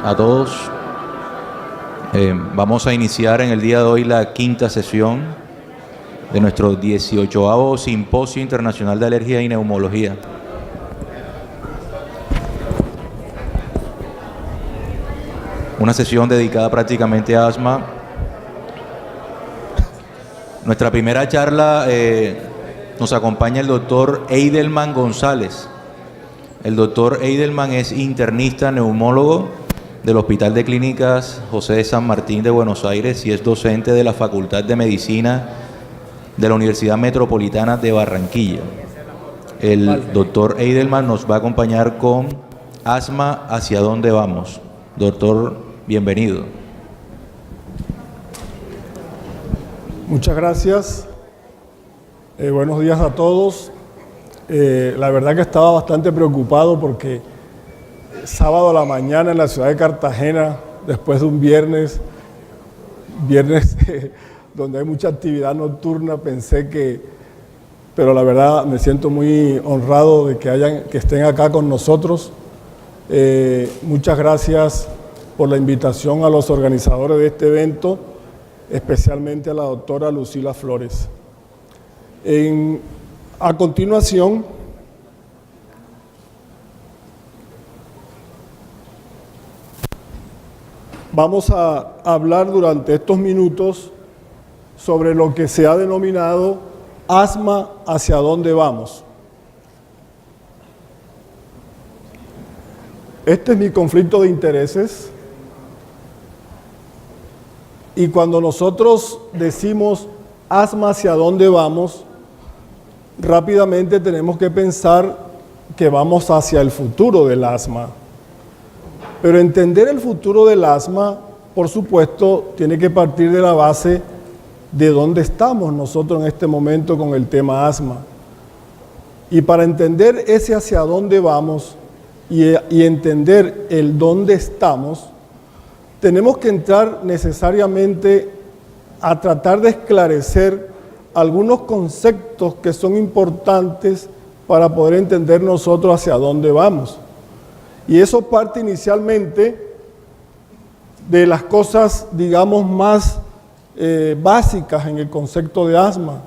a todos. Vamos a iniciar en el día de hoy la quinta sesión de nuestro 18º Simposio Internacional de Alergia y Neumología. Una sesión dedicada prácticamente a asma. Nuestra primera charla nos acompaña el doctor Eidelman González. El doctor Eidelman es internista neumólogo del Hospital de Clínicas José de San Martín de Buenos Aires y es docente de la Facultad de Medicina de la Universidad Metropolitana de Barranquilla. El doctor Eidelman nos va a acompañar con asma, ¿hacia dónde vamos? Doctor, bienvenido. Muchas gracias. Buenos días a todos. La verdad que estaba bastante preocupado porque sábado a la mañana en la ciudad de Cartagena, después de un viernes donde hay mucha actividad nocturna, pero la verdad me siento muy honrado de que estén acá con nosotros. Muchas gracias por la invitación a los organizadores de este evento, especialmente a la doctora Lucila Flores. A continuación, vamos a hablar durante estos minutos sobre lo que se ha denominado asma, ¿hacia dónde vamos? Este es mi conflicto de intereses y cuando nosotros decimos asma, ¿hacia dónde vamos? Rápidamente tenemos que pensar que vamos hacia el futuro del asma. Pero entender el futuro del asma, por supuesto, tiene que partir de la base de dónde estamos nosotros en este momento con el tema asma. Y para entender ese hacia dónde vamos y entender el dónde estamos, tenemos que entrar necesariamente a tratar de esclarecer algunos conceptos que son importantes para poder entender nosotros hacia dónde vamos. Y eso parte inicialmente de las cosas, digamos, más básicas en el concepto de asma.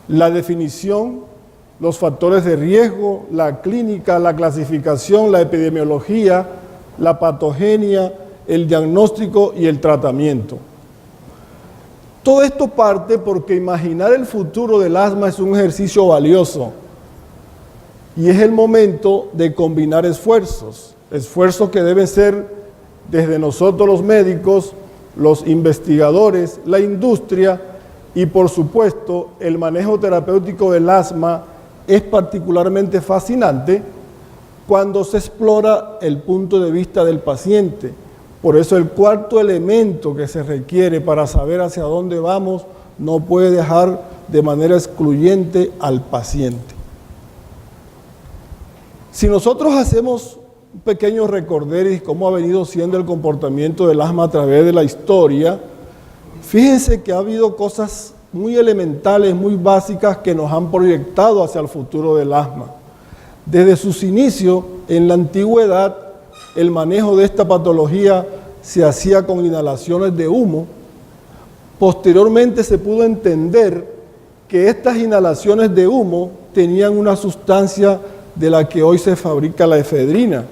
La definición, los factores de riesgo, la clínica, la clasificación, la epidemiología, la patogenia, el diagnóstico y el tratamiento. Todo esto parte porque imaginar el futuro del asma es un ejercicio valioso y es el momento de combinar esfuerzos que deben ser desde nosotros los médicos, los investigadores, la industria y por supuesto el manejo terapéutico del asma es particularmente fascinante cuando se explora el punto de vista del paciente. Por eso el cuarto elemento que se requiere para saber hacia dónde vamos no puede dejar de manera excluyente al paciente. Si nosotros hacemos un pequeño recorderis de cómo ha venido siendo el comportamiento del asma a través de la historia, fíjense que ha habido cosas muy elementales, muy básicas que nos han proyectado hacia el futuro del asma. Desde sus inicios, en la antigüedad, el manejo de esta patología se hacía con inhalaciones de humo. Posteriormente se pudo entender que estas inhalaciones de humo tenían una sustancia de la que hoy se fabrica la efedrina,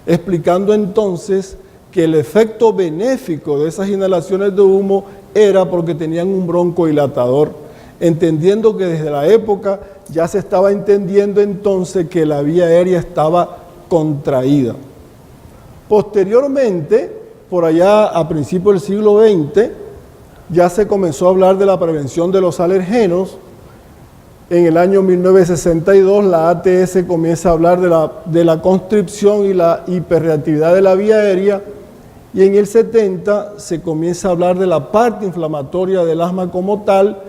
explicando entonces que el efecto benéfico de esas inhalaciones de humo era porque tenían un broncodilatador, entendiendo que desde la época ya se estaba entendiendo entonces que la vía aérea estaba contraída. Posteriormente, por allá a principios del siglo XX, ya se comenzó a hablar de la prevención de los alergenos. En el año 1962 la ATS comienza a hablar de la constricción y la hiperreactividad de la vía aérea y en el 70 se comienza a hablar de la parte inflamatoria del asma como tal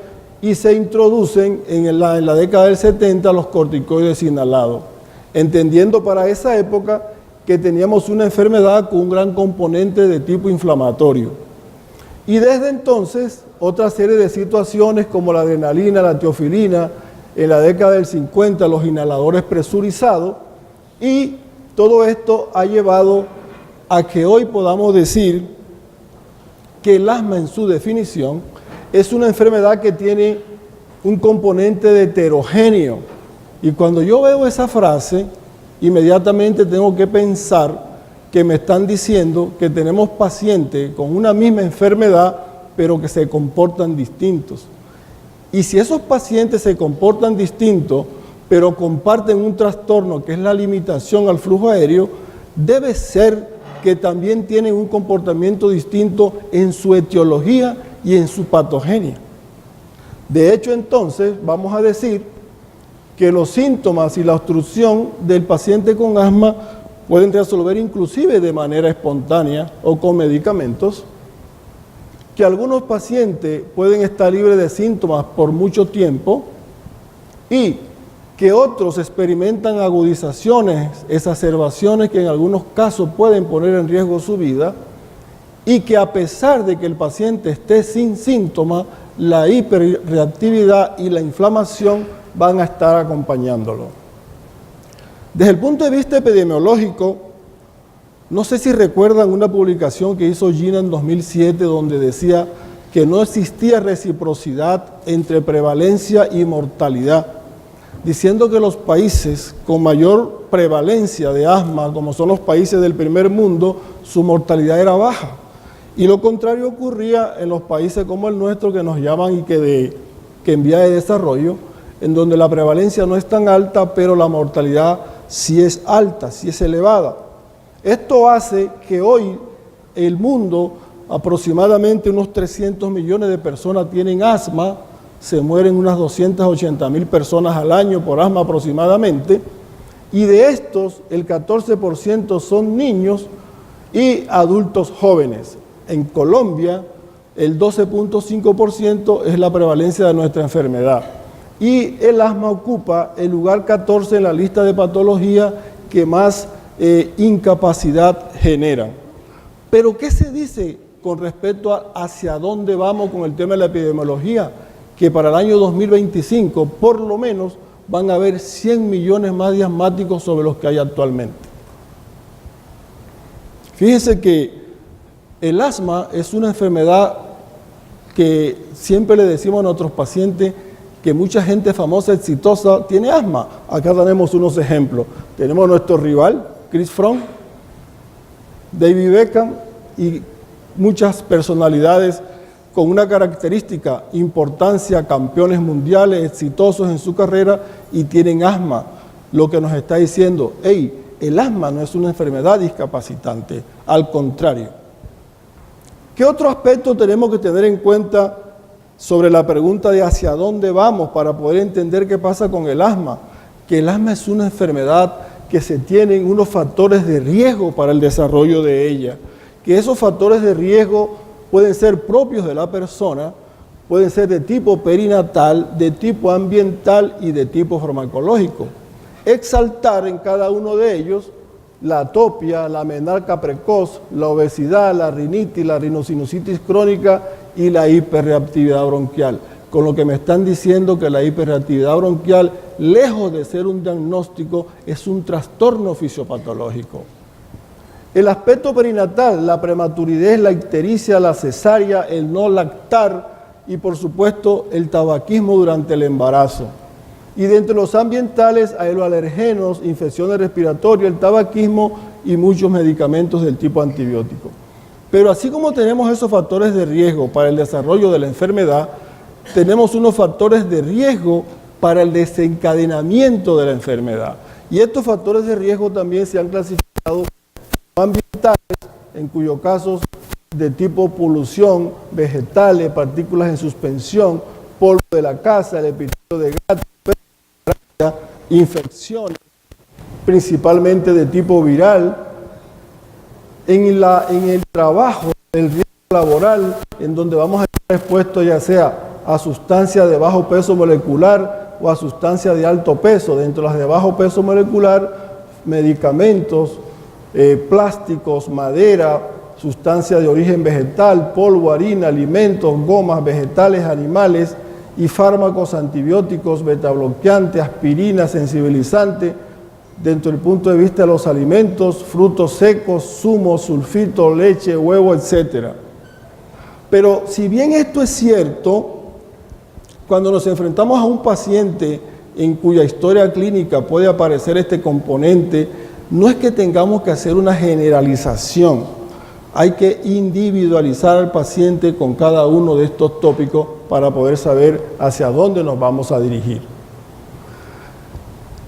y se introducen en la década del 70 los corticoides inhalados, entendiendo para esa época que teníamos una enfermedad con un gran componente de tipo inflamatorio. Y desde entonces, otra serie de situaciones como la adrenalina, la teofilina, en la década del 50 los inhaladores presurizados, y todo esto ha llevado a que hoy podamos decir que el asma en su definición es una enfermedad que tiene un componente de heterogéneo. Y cuando yo veo esa frase, inmediatamente tengo que pensar que me están diciendo que tenemos pacientes con una misma enfermedad, pero que se comportan distintos. Y si esos pacientes se comportan distintos, pero comparten un trastorno que es la limitación al flujo aéreo, debe ser que también tienen un comportamiento distinto en su etiología y en su patogenia. De hecho, entonces, vamos a decir que los síntomas y la obstrucción del paciente con asma pueden resolver inclusive de manera espontánea o con medicamentos, que algunos pacientes pueden estar libres de síntomas por mucho tiempo y que otros experimentan agudizaciones, exacerbaciones que en algunos casos pueden poner en riesgo su vida, y que a pesar de que el paciente esté sin síntomas, la hiperreactividad y la inflamación van a estar acompañándolo. Desde el punto de vista epidemiológico, no sé si recuerdan una publicación que hizo Gina en 2007 donde decía que no existía reciprocidad entre prevalencia y mortalidad, diciendo que los países con mayor prevalencia de asma, como son los países del primer mundo, su mortalidad era baja. Y lo contrario ocurría en los países como el nuestro, que nos llaman y que en vía de desarrollo, en donde la prevalencia no es tan alta, pero la mortalidad sí es alta, sí es elevada. Esto hace que hoy el mundo, aproximadamente unos 300 millones de personas tienen asma, se mueren unas 280.000 personas al año por asma aproximadamente, y de estos el 14% son niños y adultos jóvenes. En Colombia el 12.5% es la prevalencia de nuestra enfermedad, y el asma ocupa el lugar 14 en la lista de patologías que más incapacidad generan. Pero ¿qué se dice con respecto a hacia dónde vamos con el tema de la epidemiología? Que para el año 2025, por lo menos, van a haber 100 millones más de asmáticos sobre los que hay actualmente. Fíjense que el asma es una enfermedad que siempre le decimos a nuestros pacientes que mucha gente famosa, exitosa, tiene asma. Acá tenemos unos ejemplos. Tenemos nuestro rival, Chris Froome, David Beckham y muchas personalidades con una característica, importancia, campeones mundiales, exitosos en su carrera y tienen asma. Lo que nos está diciendo, hey, el asma no es una enfermedad discapacitante, al contrario. ¿Qué otro aspecto tenemos que tener en cuenta sobre la pregunta de hacia dónde vamos para poder entender qué pasa con el asma? Que el asma es una enfermedad que se tienen unos factores de riesgo para el desarrollo de ella, que esos factores de riesgo pueden ser propios de la persona, pueden ser de tipo perinatal, de tipo ambiental y de tipo farmacológico. Exaltar en cada uno de ellos la atopia, la menarca precoz, la obesidad, la rinitis, la rinosinusitis crónica y la hiperreactividad bronquial. Con lo que me están diciendo que la hiperreactividad bronquial, lejos de ser un diagnóstico, es un trastorno fisiopatológico. El aspecto perinatal, la prematuridad, la ictericia, la cesárea, el no lactar y por supuesto el tabaquismo durante el embarazo. Y de entre los ambientales, aeroalergenos, infecciones respiratorias, el tabaquismo y muchos medicamentos del tipo antibiótico. Pero así como tenemos esos factores de riesgo para el desarrollo de la enfermedad, tenemos unos factores de riesgo para el desencadenamiento de la enfermedad. Y estos factores de riesgo también se han clasificado ambientales, en cuyo caso de tipo polución, vegetales, partículas en suspensión, polvo de la casa, el epitelio de gato, infecciones, principalmente de tipo viral, en el trabajo, el riesgo laboral, en donde vamos a estar expuestos ya sea a sustancias de bajo peso molecular o a sustancias de alto peso. Dentro de las de bajo peso molecular, medicamentos, plásticos, madera, sustancias de origen vegetal, polvo, harina, alimentos, gomas, vegetales, animales y fármacos antibióticos, betabloqueantes, aspirina, sensibilizante, dentro del punto de vista de los alimentos, frutos secos, zumos, sulfito, leche, huevo, etc. Pero si bien esto es cierto, cuando nos enfrentamos a un paciente en cuya historia clínica puede aparecer este componente, no es que tengamos que hacer una generalización, hay que individualizar al paciente con cada uno de estos tópicos para poder saber hacia dónde nos vamos a dirigir.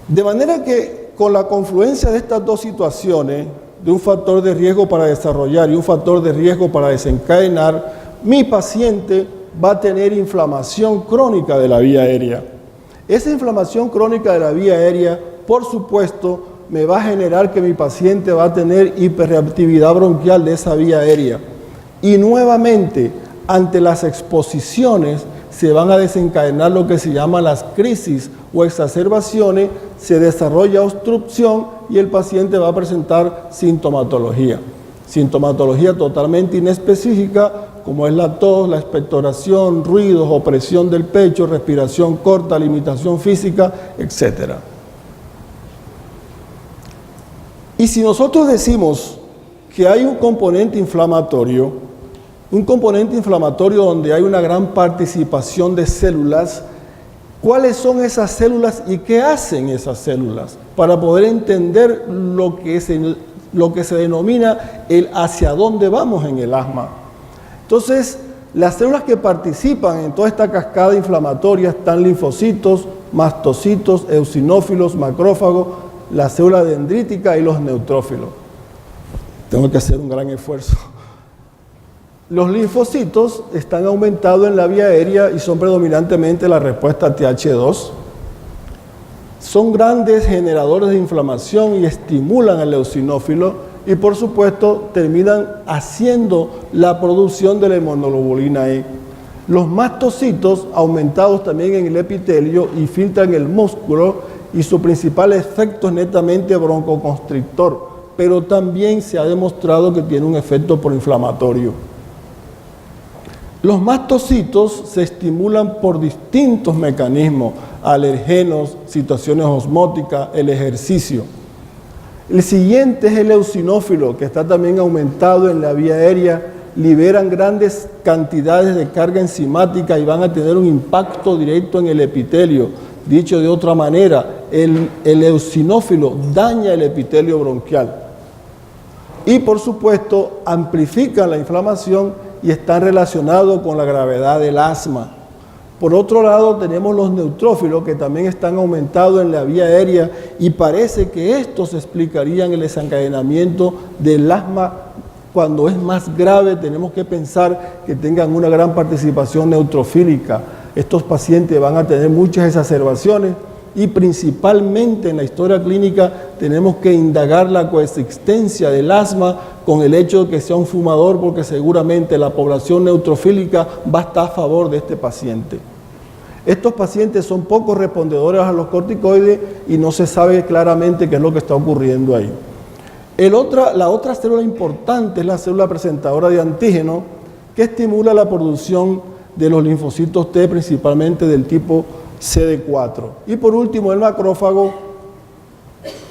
De manera que con la confluencia de estas dos situaciones, de un factor de riesgo para desarrollar y un factor de riesgo para desencadenar, mi paciente va a tener inflamación crónica de la vía aérea. Esa inflamación crónica de la vía aérea, por supuesto, me va a generar que mi paciente va a tener hiperreactividad bronquial de esa vía aérea. Y nuevamente, ante las exposiciones, se van a desencadenar lo que se llama las crisis o exacerbaciones, se desarrolla obstrucción y el paciente va a presentar sintomatología. Sintomatología totalmente inespecífica, como es la tos, la expectoración, ruidos, opresión del pecho, respiración corta, limitación física, etc. Y si nosotros decimos que hay un componente inflamatorio donde hay una gran participación de células, ¿cuáles son esas células y qué hacen esas células? Para poder entender lo que se denomina el hacia dónde vamos en el asma. Entonces, las células que participan en toda esta cascada inflamatoria están linfocitos, mastocitos, eosinófilos, macrófagos, la célula dendrítica y los neutrófilos. Tengo que hacer un gran esfuerzo. Los linfocitos están aumentados en la vía aérea y son predominantemente la respuesta Th2. Son grandes generadores de inflamación y estimulan al eosinófilo y por supuesto terminan haciendo la producción de la inmunoglobulina E. Los mastocitos aumentados también en el epitelio infiltran el músculo y su principal efecto es netamente broncoconstrictor, pero también se ha demostrado que tiene un efecto proinflamatorio. Los mastocitos se estimulan por distintos mecanismos, alergenos, situaciones osmóticas, el ejercicio. El siguiente es el eosinófilo, que está también aumentado en la vía aérea, liberan grandes cantidades de carga enzimática y van a tener un impacto directo en el epitelio. Dicho de otra manera, el eosinófilo daña el epitelio bronquial. Y por supuesto, amplifican la inflamación y están relacionados con la gravedad del asma. Por otro lado, tenemos los neutrófilos que también están aumentados en la vía aérea y parece que estos explicarían el desencadenamiento del asma. Cuando es más grave, tenemos que pensar que tengan una gran participación neutrofílica. Estos pacientes van a tener muchas exacerbaciones y principalmente en la historia clínica tenemos que indagar la coexistencia del asma con el hecho de que sea un fumador, porque seguramente la población neutrofílica va a estar a favor de este paciente. Estos pacientes son poco respondedores a los corticoides y no se sabe claramente qué es lo que está ocurriendo ahí. La otra célula importante es la célula presentadora de antígeno, que estimula la producción de los linfocitos T, principalmente del tipo CD4. Y por último, el macrófago,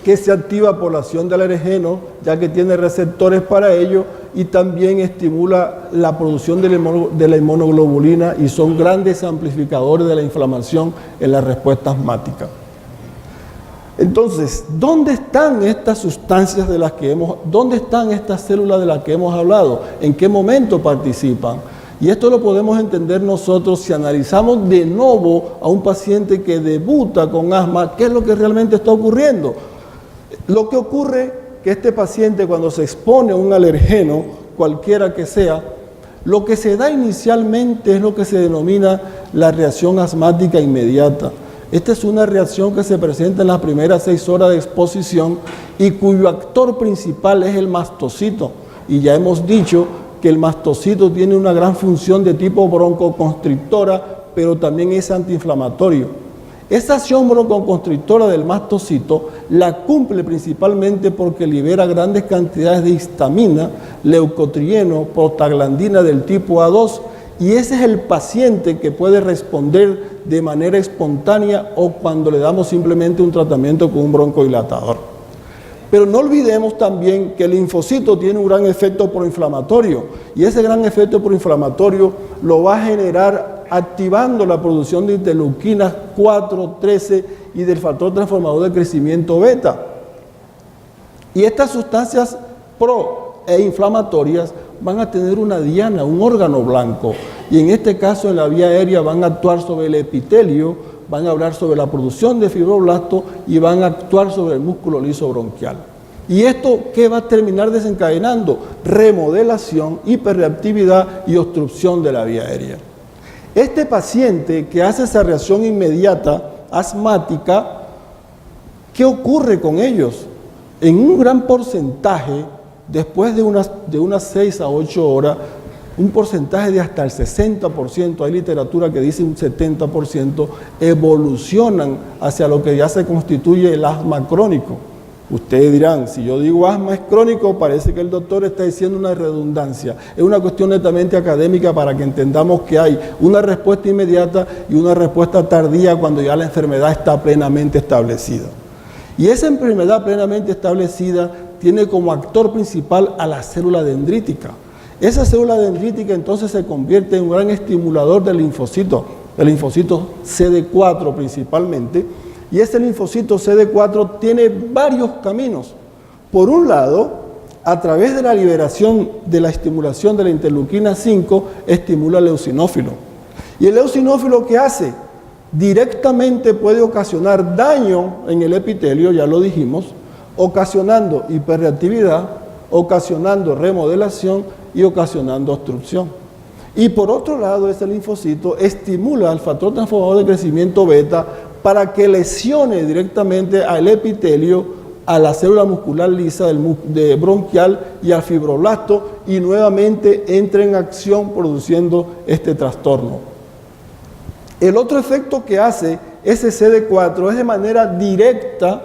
que se activa por la acción del alergeno, ya que tiene receptores para ello, y también estimula la producción de la inmunoglobulina y son grandes amplificadores de la inflamación en la respuesta asmática. Entonces, ¿dónde están estas sustancias dónde están estas células de las que hemos hablado? ¿En qué momento participan? Y esto lo podemos entender nosotros si analizamos de nuevo a un paciente que debuta con asma, ¿qué es lo que realmente está ocurriendo? Lo que ocurre es que este paciente, cuando se expone a un alergeno, cualquiera que sea, lo que se da inicialmente es lo que se denomina la reacción asmática inmediata. Esta es una reacción que se presenta en las primeras 6 horas de exposición y cuyo actor principal es el mastocito. Y ya hemos dicho que el mastocito tiene una gran función de tipo broncoconstrictora, pero también es antiinflamatorio. Esa acción broncoconstrictora del mastocito la cumple principalmente porque libera grandes cantidades de histamina, leucotrieno, prostaglandina del tipo A2, y ese es el paciente que puede responder de manera espontánea o cuando le damos simplemente un tratamiento con un broncodilatador. Pero no olvidemos también que el linfocito tiene un gran efecto proinflamatorio y ese gran efecto proinflamatorio lo va a generar activando la producción de interleuquinas 4, 13 y del factor transformador de crecimiento beta. Y estas sustancias pro e inflamatorias van a tener una diana, un órgano blanco, y en este caso en la vía aérea van a actuar sobre el epitelio, van a hablar sobre la producción de fibroblastos y van a actuar sobre el músculo liso bronquial. ¿Y esto qué va a terminar desencadenando? Remodelación, hiperreactividad y obstrucción de la vía aérea. Este paciente que hace esa reacción inmediata asmática, ¿qué ocurre con ellos? En un gran porcentaje, después de unas 6 a 8 horas, un porcentaje de hasta el 60%, hay literatura que dice un 70%, evolucionan hacia lo que ya se constituye el asma crónico. Ustedes dirán, si yo digo asma es crónico, parece que el doctor está diciendo una redundancia. Es una cuestión netamente académica para que entendamos que hay una respuesta inmediata y una respuesta tardía cuando ya la enfermedad está plenamente establecida. Y esa enfermedad plenamente establecida tiene como actor principal a la célula dendrítica. Esa célula dendrítica entonces se convierte en un gran estimulador del linfocito CD4 principalmente, y ese linfocito CD4 tiene varios caminos. Por un lado, a través de la liberación de la estimulación de la interleuquina 5, estimula el eosinófilo. ¿Y el eosinófilo qué hace? Directamente puede ocasionar daño en el epitelio, ya lo dijimos, ocasionando hiperreactividad, ocasionando remodelación y ocasionando obstrucción. Y por otro lado, ese linfocito estimula al factor transformador de crecimiento beta para que lesione directamente al epitelio, a la célula muscular lisa de bronquial y al fibroblasto, y nuevamente entra en acción produciendo este trastorno. El otro efecto que hace ese CD4 es de manera directa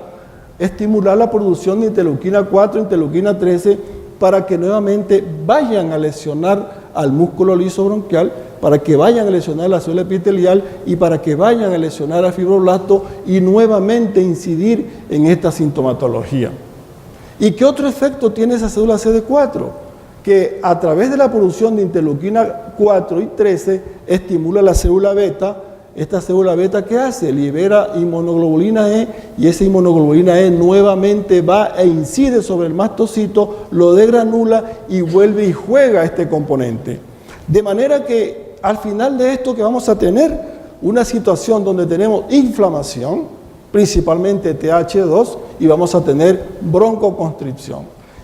estimular la producción de interleuquina 4, interleuquina 13, para que nuevamente vayan a lesionar al músculo liso bronquial, para que vayan a lesionar la célula epitelial y para que vayan a lesionar al fibroblasto y nuevamente incidir en esta sintomatología. ¿Y qué otro efecto tiene esa célula CD4? Que a través de la producción de interleuquina 4 y 13 estimula la célula beta. Esta célula beta, ¿qué hace? Libera inmunoglobulina E, y esa inmunoglobulina E nuevamente va e incide sobre el mastocito, lo degranula y vuelve y juega este componente. De manera que al final de esto que vamos a tener una situación donde tenemos inflamación, principalmente TH2, y vamos a tener broncoconstricción.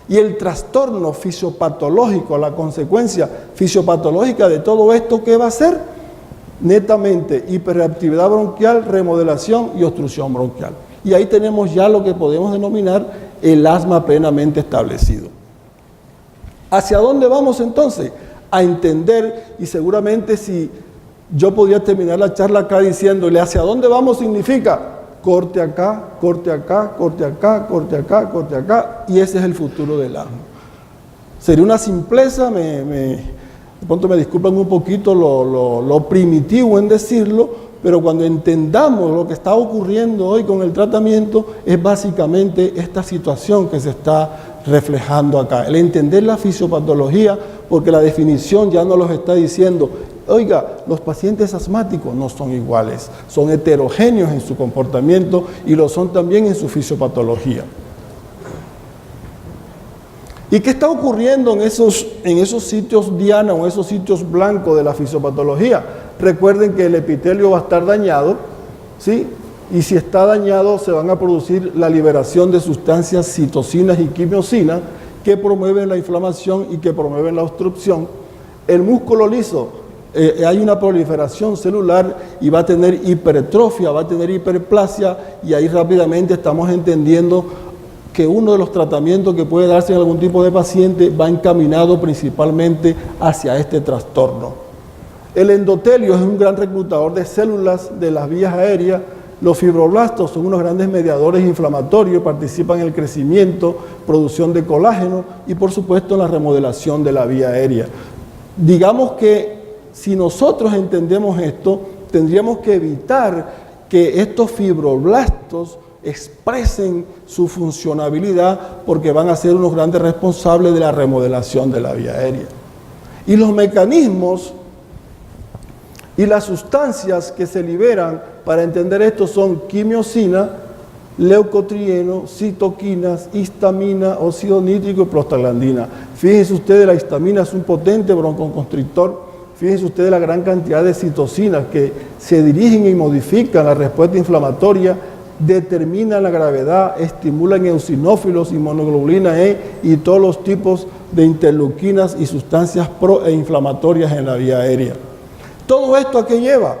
Y el trastorno fisiopatológico, la consecuencia fisiopatológica de todo esto, ¿qué va a ser? Netamente hiperreactividad bronquial, remodelación y obstrucción bronquial. Y ahí tenemos ya lo que podemos denominar el asma plenamente establecido. ¿Hacia dónde vamos entonces? A entender, y seguramente si yo podría terminar la charla acá diciéndole hacia dónde vamos significa corte acá, corte acá, corte acá, corte acá, corte acá, y ese es el futuro del asma. Sería una simpleza, de pronto me disculpan un poquito lo primitivo en decirlo, pero cuando entendamos lo que está ocurriendo hoy con el tratamiento, es básicamente esta situación que se está reflejando acá. El entender la fisiopatología, porque la definición ya nos lo está diciendo. Oiga, los pacientes asmáticos no son iguales, son heterogéneos en su comportamiento y lo son también en su fisiopatología. ¿Y qué está ocurriendo en esos sitios diana o esos sitios blancos de la fisiopatología? Recuerden que el epitelio va a estar dañado, ¿sí? Y si está dañado se van a producir la liberación de sustancias citocinas y quimiosinas que promueven la inflamación y que promueven la obstrucción. El músculo liso, hay una proliferación celular y va a tener hipertrofia, va a tener hiperplasia, y ahí rápidamente estamos entendiendo que uno de los tratamientos que puede darse en algún tipo de paciente va encaminado principalmente hacia este trastorno. El endotelio es un gran reclutador de células de las vías aéreas. Los fibroblastos son unos grandes mediadores inflamatorios, participan en el crecimiento, producción de colágeno y por supuesto en la remodelación de la vía aérea. Digamos que si nosotros entendemos esto, tendríamos que evitar que estos fibroblastos expresen su funcionabilidad, porque van a ser unos grandes responsables de la remodelación de la vía aérea. Y los mecanismos y las sustancias que se liberan para entender esto son quimiosina, leucotrieno, citoquinas, histamina, óxido nítrico y prostaglandina. Fíjense ustedes, la histamina es un potente broncoconstrictor. Fíjense ustedes la gran cantidad de citocinas que se dirigen y modifican la respuesta inflamatoria, determinan la gravedad, estimulan eosinófilos, inmunoglobulina E y todos los tipos de interleuquinas y sustancias pro e inflamatorias en la vía aérea. ¿Todo esto a qué lleva?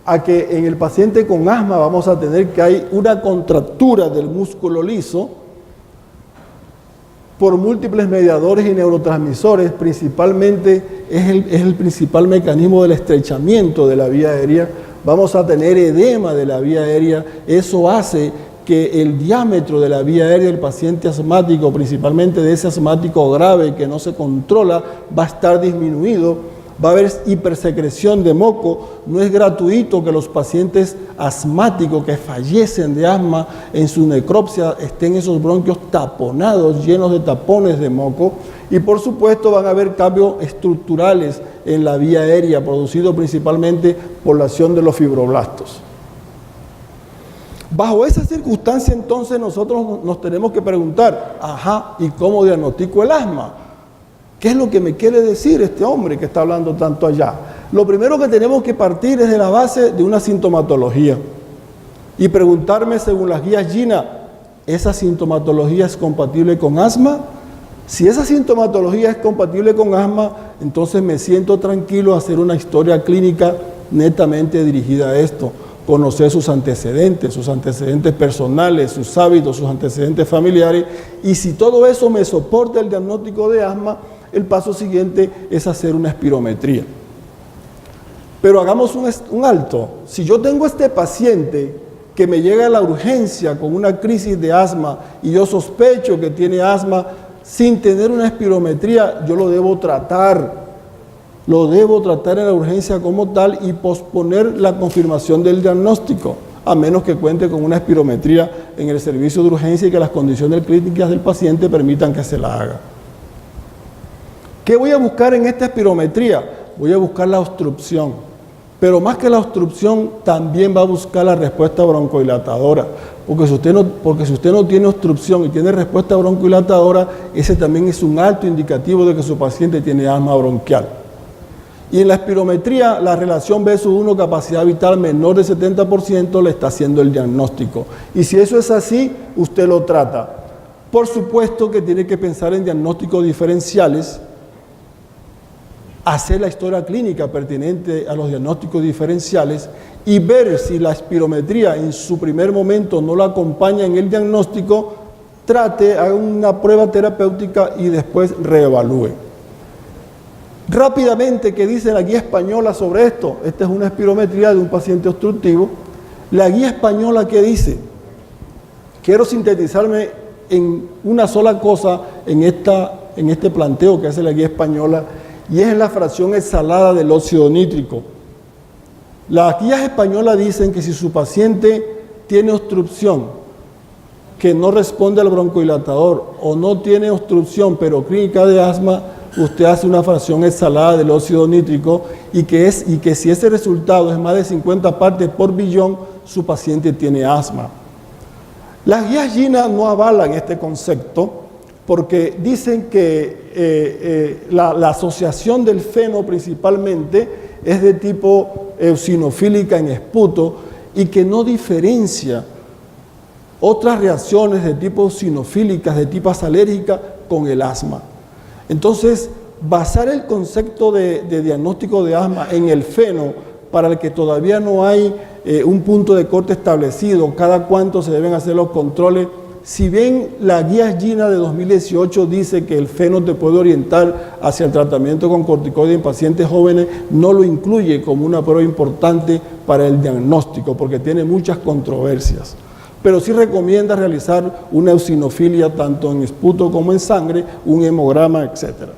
A que en el paciente con asma vamos a tener que hay una contractura del músculo liso por múltiples mediadores y neurotransmisores. Principalmente es el principal mecanismo del estrechamiento de la vía aérea. Vamos a tener edema de la vía aérea. Eso hace que el diámetro de la vía aérea del paciente asmático, principalmente de ese asmático grave que no se controla, va a estar disminuido. Va a haber hipersecreción de moco. No es gratuito que los pacientes asmáticos que fallecen de asma en su necropsia estén esos bronquios taponados, llenos de tapones de moco. Y por supuesto van a haber cambios estructurales en la vía aérea, producidos principalmente por la acción de los fibroblastos. Bajo esa circunstancia entonces nosotros nos tenemos que preguntar, ¿y cómo diagnostico el asma? ¿Qué es lo que me quiere decir este hombre que está hablando tanto allá? Lo primero que tenemos que partir es de la base de una sintomatología y preguntarme según las guías GINA, ¿esa sintomatología es compatible con asma? Si esa sintomatología es compatible con asma, entonces me siento tranquilo a hacer una historia clínica netamente dirigida a esto. Conocer sus antecedentes personales, sus hábitos, sus antecedentes familiares, y si todo eso me soporta el diagnóstico de asma, el paso siguiente es hacer una espirometría. Pero hagamos un alto. Si yo tengo este paciente que me llega a la urgencia con una crisis de asma y yo sospecho que tiene asma, sin tener una espirometría, yo lo debo tratar. Lo debo tratar en la urgencia como tal y posponer la confirmación del diagnóstico, a menos que cuente con una espirometría en el servicio de urgencia y que las condiciones clínicas del paciente permitan que se la haga. ¿Qué voy a buscar en esta espirometría? Voy a buscar la obstrucción, pero más que la obstrucción también va a buscar la respuesta broncodilatadora, porque si usted no tiene obstrucción y tiene respuesta broncodilatadora, ese también es un alto indicativo de que su paciente tiene asma bronquial. Y en la espirometría, la relación B/1, capacidad vital menor del 70%, le está haciendo el diagnóstico. Y si eso es así, usted lo trata. Por supuesto que tiene que pensar en diagnósticos diferenciales, hacer la historia clínica pertinente a los diagnósticos diferenciales y ver si la espirometría en su primer momento no la acompaña en el diagnóstico, haga una prueba terapéutica y después reevalúe. Rápidamente, ¿qué dice la guía española sobre esto? Esta es una espirometría de un paciente obstructivo. La guía española, ¿qué dice? Quiero sintetizarme en una sola cosa en este planteo que hace la guía española, y es la fracción exhalada del óxido nítrico. Las guías españolas dicen que si su paciente tiene obstrucción que no responde al broncodilatador o no tiene obstrucción pero clínica de asma, usted hace una fracción exhalada del óxido nítrico y que si ese resultado es más de 50 partes por billón, su paciente tiene asma. Las guías GINA no avalan este concepto porque dicen que la asociación del feno principalmente es de tipo eosinofílica en esputo y que no diferencia otras reacciones de tipo eosinofílicas, de tipo alérgica con el asma. Entonces, basar el concepto de diagnóstico de asma en el feno, para el que todavía no hay un punto de corte establecido, cada cuánto se deben hacer los controles. Si bien la guía GINA de 2018 dice que el feno te puede orientar hacia el tratamiento con corticoides en pacientes jóvenes, no lo incluye como una prueba importante para el diagnóstico, porque tiene muchas controversias. Pero sí recomienda realizar una eosinofilia tanto en esputo como en sangre, un hemograma, etc.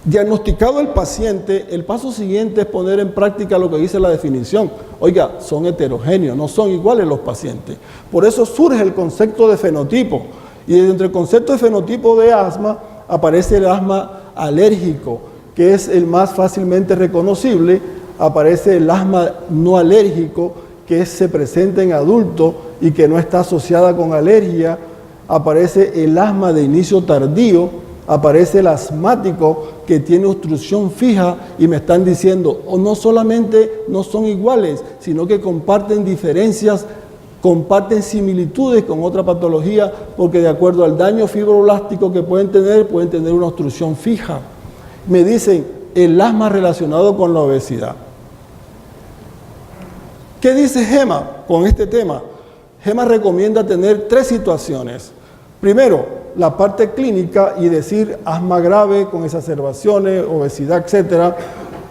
Diagnosticado el paciente, el paso siguiente es poner en práctica lo que dice la definición. Oiga, son heterogéneos, no son iguales los pacientes. Por eso surge el concepto de fenotipo. Y dentro del concepto de fenotipo de asma aparece el asma alérgico, que es el más fácilmente reconocible. Aparece el asma no alérgico, que se presenta en adultos y que no está asociada con alergia. Aparece el asma de inicio tardío. Aparece el asmático que tiene obstrucción fija y me están diciendo, o no solamente no son iguales, sino que comparten diferencias, comparten similitudes con otra patología, porque de acuerdo al daño fibroblástico que pueden tener una obstrucción fija. Me dicen, el asma relacionado con la obesidad. ¿Qué dice GEMA con este tema? GEMA recomienda tener 3 situaciones. Primero, la parte clínica y decir asma grave con exacerbaciones, obesidad, etc.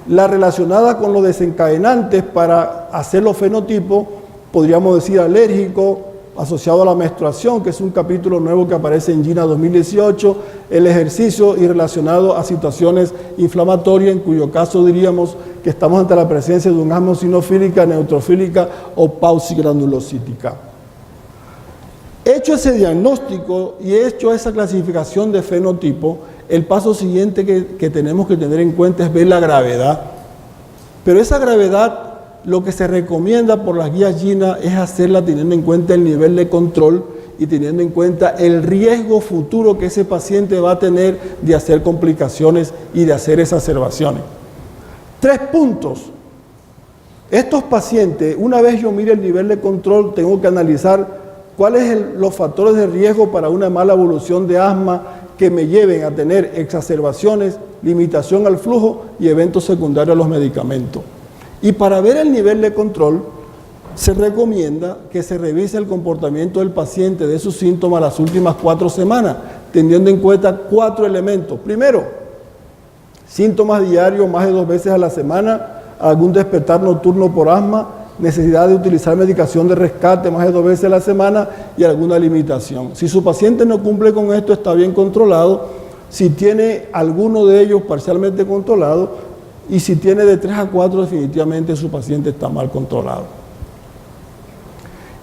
La relacionada con los desencadenantes para hacer los fenotipos, podríamos decir alérgico, asociado a la menstruación, que es un capítulo nuevo que aparece en GINA 2018, el ejercicio y relacionado a situaciones inflamatorias, en cuyo caso diríamos que estamos ante la presencia de un asma eosinofílica, neutrofílica o paucigranulocítica. Hecho ese diagnóstico y hecho esa clasificación de fenotipo, el paso siguiente que tenemos que tener en cuenta es ver la gravedad. Pero esa gravedad, lo que se recomienda por las guías GINA es hacerla teniendo en cuenta el nivel de control y teniendo en cuenta el riesgo futuro que ese paciente va a tener de hacer complicaciones y de hacer exacerbaciones. 3 puntos. Estos pacientes, una vez yo mire el nivel de control, tengo que analizar cuáles son los factores de riesgo para una mala evolución de asma que me lleven a tener exacerbaciones, limitación al flujo y eventos secundarios a los medicamentos. Y para ver el nivel de control, se recomienda que se revise el comportamiento del paciente de sus síntomas las últimas 4 semanas, teniendo en cuenta 4 elementos. Primero, síntomas diarios más de 2 veces a la semana, algún despertar nocturno por asma, necesidad de utilizar medicación de rescate más de 2 veces a la semana y alguna limitación. Si su paciente no cumple con esto, está bien controlado. Si tiene alguno de ellos parcialmente controlado y si tiene de 3 a 4, definitivamente su paciente está mal controlado.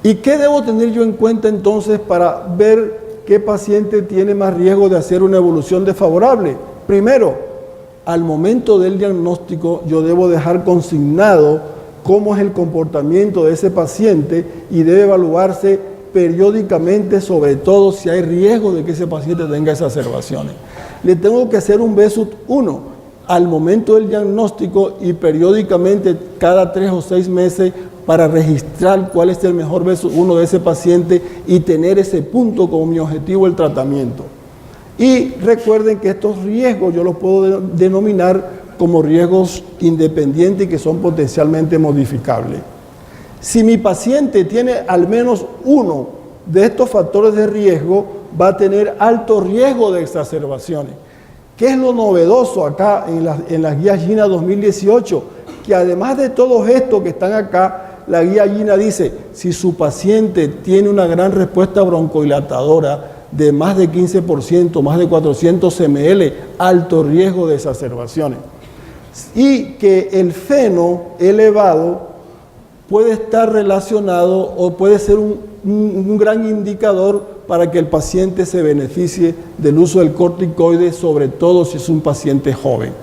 ¿Y qué debo tener yo en cuenta entonces para ver qué paciente tiene más riesgo de hacer una evolución desfavorable? Primero, al momento del diagnóstico yo debo dejar consignado cómo es el comportamiento de ese paciente y debe evaluarse periódicamente, sobre todo si hay riesgo de que ese paciente tenga exacerbaciones. Le tengo que hacer un BSUT 1 al momento del diagnóstico y periódicamente cada 3 o 6 meses para registrar cuál es el mejor BSUT 1 de ese paciente y tener ese punto como mi objetivo del tratamiento. Y recuerden que estos riesgos yo los puedo denominar como riesgos independientes que son potencialmente modificables. Si mi paciente tiene al menos uno de estos factores de riesgo, va a tener alto riesgo de exacerbaciones. ¿Qué es lo novedoso acá en las guías GINA 2018? Que además de todos estos que están acá, la guía GINA dice, si su paciente tiene una gran respuesta broncodilatadora de más de 15%, más de 400 ml, alto riesgo de exacerbaciones. Y que el feno elevado puede estar relacionado o puede ser un gran indicador para que el paciente se beneficie del uso del corticoide, sobre todo si es un paciente joven.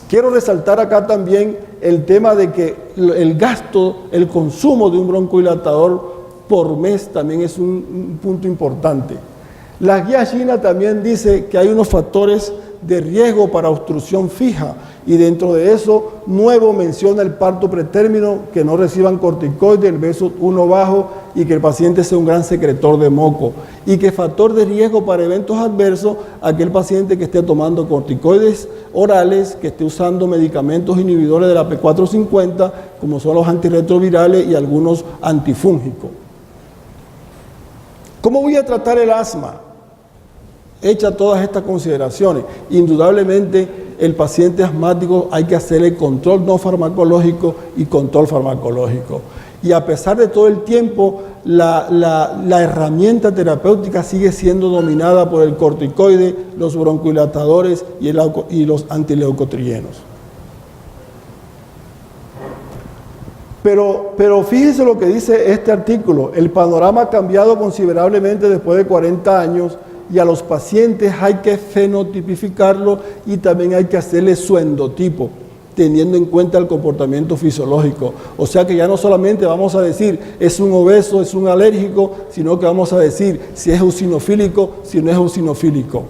Quiero resaltar acá también el tema de que el gasto, el consumo de un broncodilatador por mes también es un punto importante. La guía GINA también dice que hay unos factores de riesgo para obstrucción fija y dentro de eso nuevo menciona el parto pretérmino, que no reciban corticoides, el BSUT 1 bajo y que el paciente sea un gran secretor de moco, y que factor de riesgo para eventos adversos, aquel paciente que esté tomando corticoides orales, que esté usando medicamentos inhibidores de la P450 como son los antirretrovirales y algunos antifúngicos. ¿Cómo voy a tratar el asma? Hecha todas estas consideraciones, indudablemente el paciente asmático hay que hacerle control no farmacológico y control farmacológico. Y a pesar de todo el tiempo, la herramienta terapéutica sigue siendo dominada por el corticoide, los broncodilatadores y los antileucotrienos. Pero fíjense lo que dice este artículo. El panorama ha cambiado considerablemente después de 40 años y a los pacientes hay que fenotipificarlo y también hay que hacerle su endotipo, teniendo en cuenta el comportamiento fisiológico. O sea que ya no solamente vamos a decir es un obeso, es un alérgico, sino que vamos a decir si es eosinofílico, si no es eosinofílico.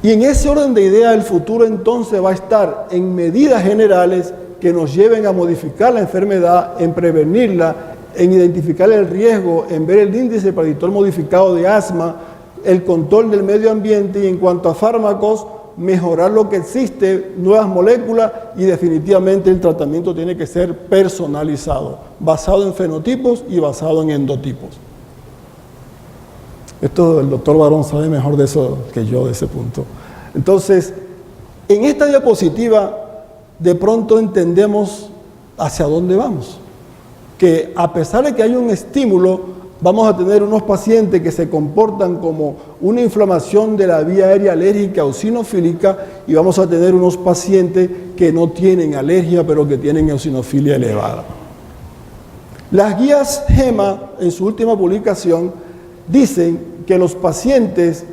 Y en ese orden de idea, el futuro entonces va a estar en medidas generales que nos lleven a modificar la enfermedad, en prevenirla, en identificar el riesgo, en ver el índice predictor modificado de asma, el control del medio ambiente y en cuanto a fármacos, mejorar lo que existe, nuevas moléculas y definitivamente el tratamiento tiene que ser personalizado, basado en fenotipos y basado en endotipos. Esto el doctor Barón sabe mejor de eso que yo, de ese punto. Entonces, en esta diapositiva, de pronto entendemos hacia dónde vamos. Que a pesar de que hay un estímulo, vamos a tener unos pacientes que se comportan como una inflamación de la vía aérea alérgica o eosinofílica y vamos a tener unos pacientes que no tienen alergia pero que tienen eosinofilia elevada. Las guías GEMA, en su última publicación, dicen que los pacientes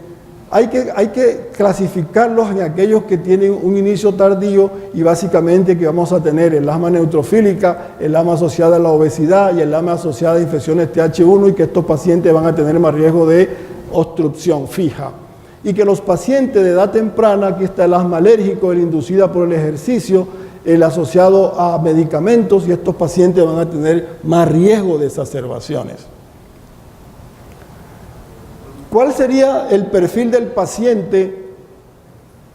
hay que clasificarlos en aquellos que tienen un inicio tardío y básicamente que vamos a tener el asma neutrofílica, el asma asociada a la obesidad y el asma asociada a infecciones TH1 y que estos pacientes van a tener más riesgo de obstrucción fija. Y que los pacientes de edad temprana, aquí está el asma alérgico, el inducida por el ejercicio, el asociado a medicamentos y estos pacientes van a tener más riesgo de exacerbaciones. ¿Cuál sería el perfil del paciente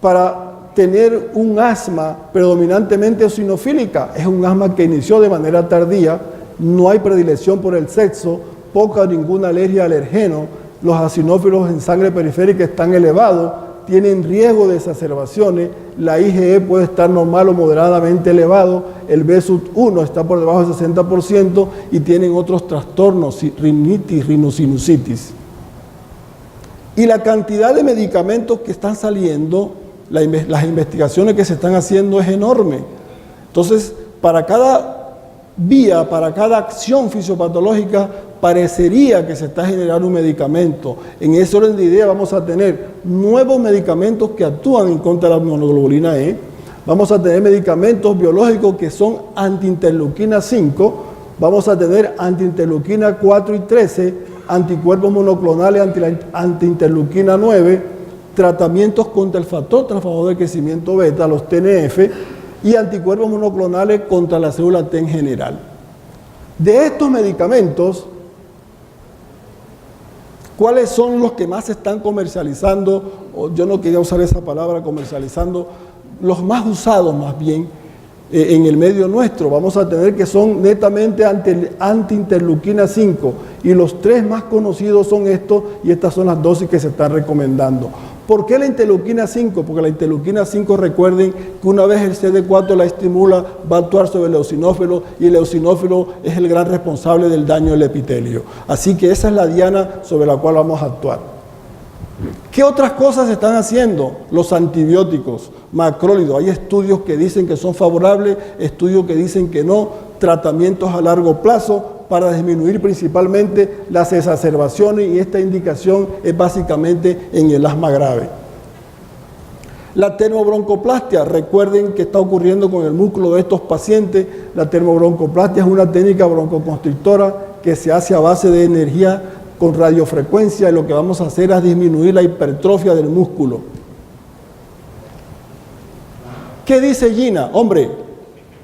para tener un asma predominantemente eosinofílica? Es un asma que inició de manera tardía, no hay predilección por el sexo, poca o ninguna alergia al alergeno, los eosinófilos en sangre periférica están elevados, tienen riesgo de exacerbaciones, la IgE puede estar normal o moderadamente elevado, el BSUT1 está por debajo del 60% y tienen otros trastornos, rinitis, rinosinusitis. Y la cantidad de medicamentos que están saliendo, las investigaciones que se están haciendo es enorme. Entonces, para cada vía, para cada acción fisiopatológica, parecería que se está generando un medicamento. En ese orden de idea vamos a tener nuevos medicamentos que actúan en contra de la inmunoglobulina E. Vamos a tener medicamentos biológicos que son antiinterleuquina 5. Vamos a tener antiinterleuquina 4 y 13, anticuerpos monoclonales antiinterleuquina 9, tratamientos contra el factor transformador de crecimiento beta, los TNF, y anticuerpos monoclonales contra la célula T en general. De estos medicamentos, ¿cuáles son los que más se están comercializando? Yo no quería usar esa palabra comercializando, los más usados más bien en el medio nuestro. Vamos a tener que son netamente antiinterleuquina 5 y los tres más conocidos son estos y estas son las dosis que se están recomendando. ¿Por qué la interleuquina 5? Porque la interleuquina 5, recuerden que una vez el CD4 la estimula, va a actuar sobre el eosinófilo y el eosinófilo es el gran responsable del daño del epitelio. Así que esa es la diana sobre la cual vamos a actuar. ¿Qué otras cosas se están haciendo? Los antibióticos, macrólidos. Hay estudios que dicen que son favorables, estudios que dicen que no, tratamientos a largo plazo para disminuir principalmente las exacerbaciones y esta indicación es básicamente en el asma grave. La termobroncoplastia, recuerden que está ocurriendo con el músculo de estos pacientes. La termobroncoplastia es una técnica broncoconstrictora que se hace a base de energía con radiofrecuencia y lo que vamos a hacer es disminuir la hipertrofia del músculo. ¿Qué dice Gina? Hombre,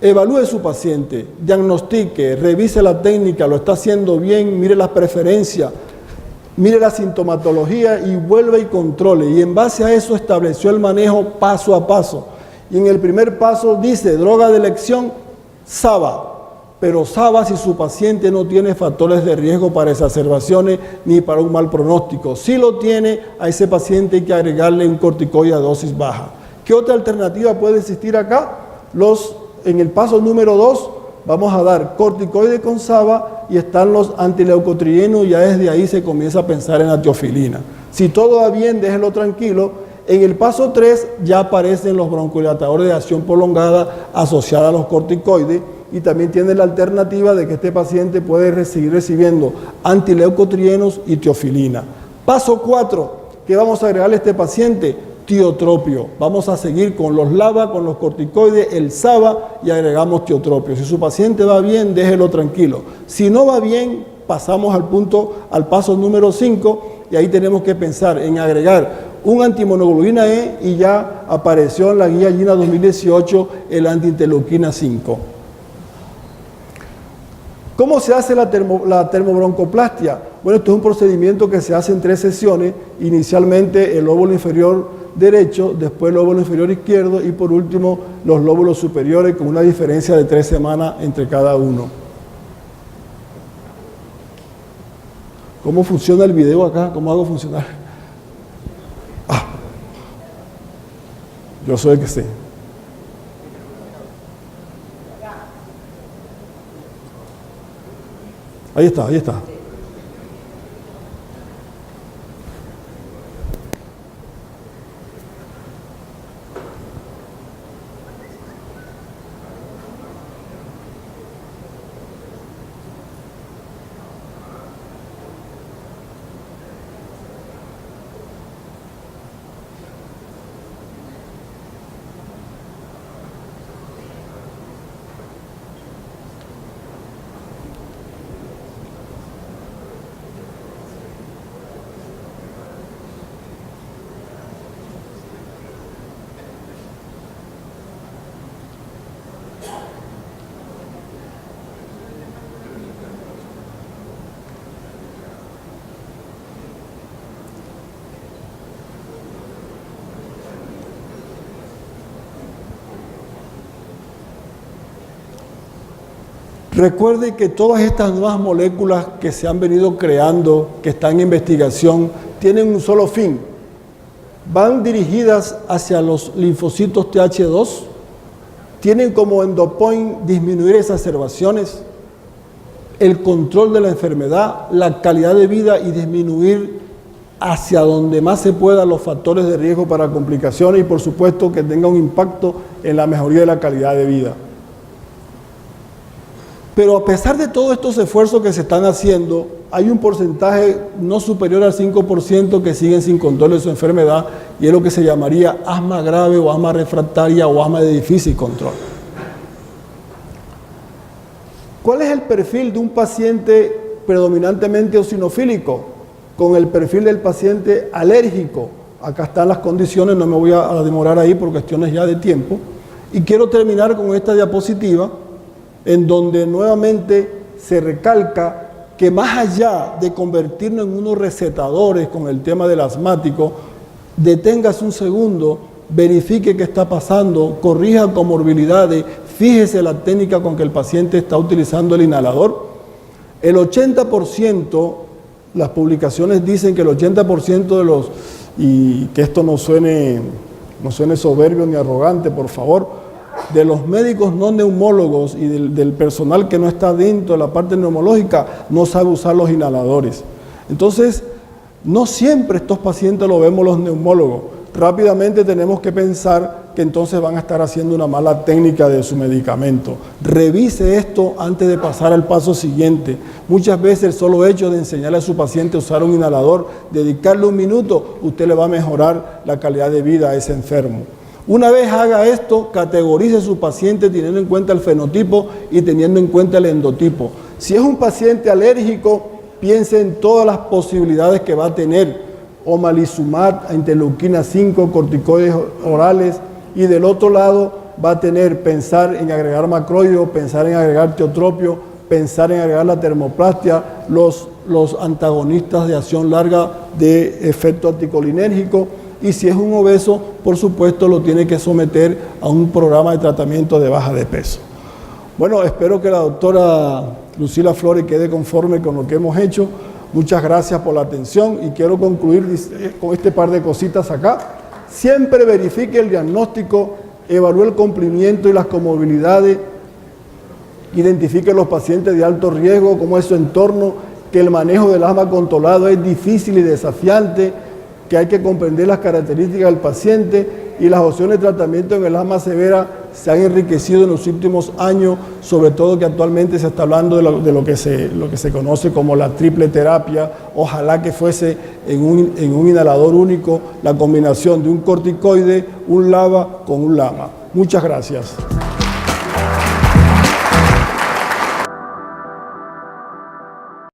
evalúe su paciente, diagnostique, revise la técnica, lo está haciendo bien, mire las preferencias, mire la sintomatología y vuelva y controle. Y en base a eso estableció el manejo paso a paso. Y en el primer paso dice, droga de elección, SABA. Pero SABA si su paciente no tiene factores de riesgo para exacerbaciones ni para un mal pronóstico. Si lo tiene, a ese paciente hay que agregarle un corticoide a dosis baja. ¿Qué otra alternativa puede existir acá? En el paso número 2, vamos a dar corticoides con SABA y están los antileucotrienos, y ya desde ahí se comienza a pensar en la teofilina. Si todo va bien, déjenlo tranquilo. En el paso 3 ya aparecen los broncodilatadores de acción prolongada asociados a los corticoides, y también tiene la alternativa de que este paciente puede seguir recibiendo antileucotrienos y teofilina. Paso 4, ¿qué vamos a agregarle a este paciente? Tiotropio. Vamos a seguir con los LABA, con los corticoides, el SABA, y agregamos tiotropio. Si su paciente va bien, déjelo tranquilo. Si no va bien, pasamos al paso número 5, y ahí tenemos que pensar en agregar un antimonoglobulinina E, y ya apareció en la guía GINA 2018 el antiinterleuquina 5. ¿Cómo se hace la termobroncoplastia? Bueno, esto es un procedimiento que se hace en 3 sesiones, inicialmente el lóbulo inferior derecho, después el lóbulo inferior izquierdo y por último los lóbulos superiores, con una diferencia de 3 semanas entre cada uno. ¿Cómo funciona el video acá? ¿Cómo hago funcionar? Yo soy el que sé. Ahí está, ahí está. Recuerde que todas estas nuevas moléculas que se han venido creando, que están en investigación, tienen un solo fin. Van dirigidas hacia los linfocitos Th2, tienen como endpoint disminuir exacerbaciones, el control de la enfermedad, la calidad de vida y disminuir hacia donde más se pueda los factores de riesgo para complicaciones, y por supuesto que tenga un impacto en la mejoría de la calidad de vida. Pero a pesar de todos estos esfuerzos que se están haciendo, hay un porcentaje no superior al 5% que siguen sin control de su enfermedad, y es lo que se llamaría asma grave o asma refractaria o asma de difícil control. ¿Cuál es el perfil de un paciente predominantemente eosinofílico? Con el perfil del paciente alérgico. Acá están las condiciones, no me voy a demorar ahí por cuestiones ya de tiempo. Y quiero terminar con esta diapositiva, en donde nuevamente se recalca que más allá de convertirnos en unos recetadores con el tema del asmático, deténgase un segundo, verifique qué está pasando, corrija comorbilidades, fíjese la técnica con que el paciente está utilizando el inhalador. El 80%, las publicaciones dicen que el 80% de los, y que esto no suene soberbio ni arrogante, por favor, de los médicos no neumólogos y del personal que no está dentro de la parte neumológica no sabe usar los inhaladores. Entonces, no siempre estos pacientes lo vemos los neumólogos. Rápidamente tenemos que pensar que entonces van a estar haciendo una mala técnica de su medicamento. Revise esto antes de pasar al paso siguiente. Muchas veces el solo hecho de enseñarle a su paciente a usar un inhalador, dedicarle un minuto, usted le va a mejorar la calidad de vida a ese enfermo. Una vez haga esto, categorice a su paciente teniendo en cuenta el fenotipo y teniendo en cuenta el endotipo. Si es un paciente alérgico, piense en todas las posibilidades que va a tener: omalizumab, interleuquina 5, corticoides orales, y del otro lado va a tener pensar en agregar macrólido, pensar en agregar tiotropio, pensar en agregar la termoplastia, los antagonistas de acción larga de efecto anticolinérgico. Y si es un obeso, por supuesto, lo tiene que someter a un programa de tratamiento de baja de peso. Bueno, espero que la doctora Lucila Flores quede conforme con lo que hemos hecho. Muchas gracias por la atención y quiero concluir con este par de cositas acá. Siempre verifique el diagnóstico, evalúe el cumplimiento y las comorbilidades identifique los pacientes de alto riesgo, cómo es su entorno, que el manejo del asma controlado es difícil y desafiante, que hay que comprender las características del paciente y las opciones de tratamiento en el asma severa se han enriquecido en los últimos años, sobre todo que actualmente se está hablando de lo que se conoce como la triple terapia. Ojalá que fuese en un inhalador único la combinación de un corticoide, un LABA con un LAMA. Muchas gracias.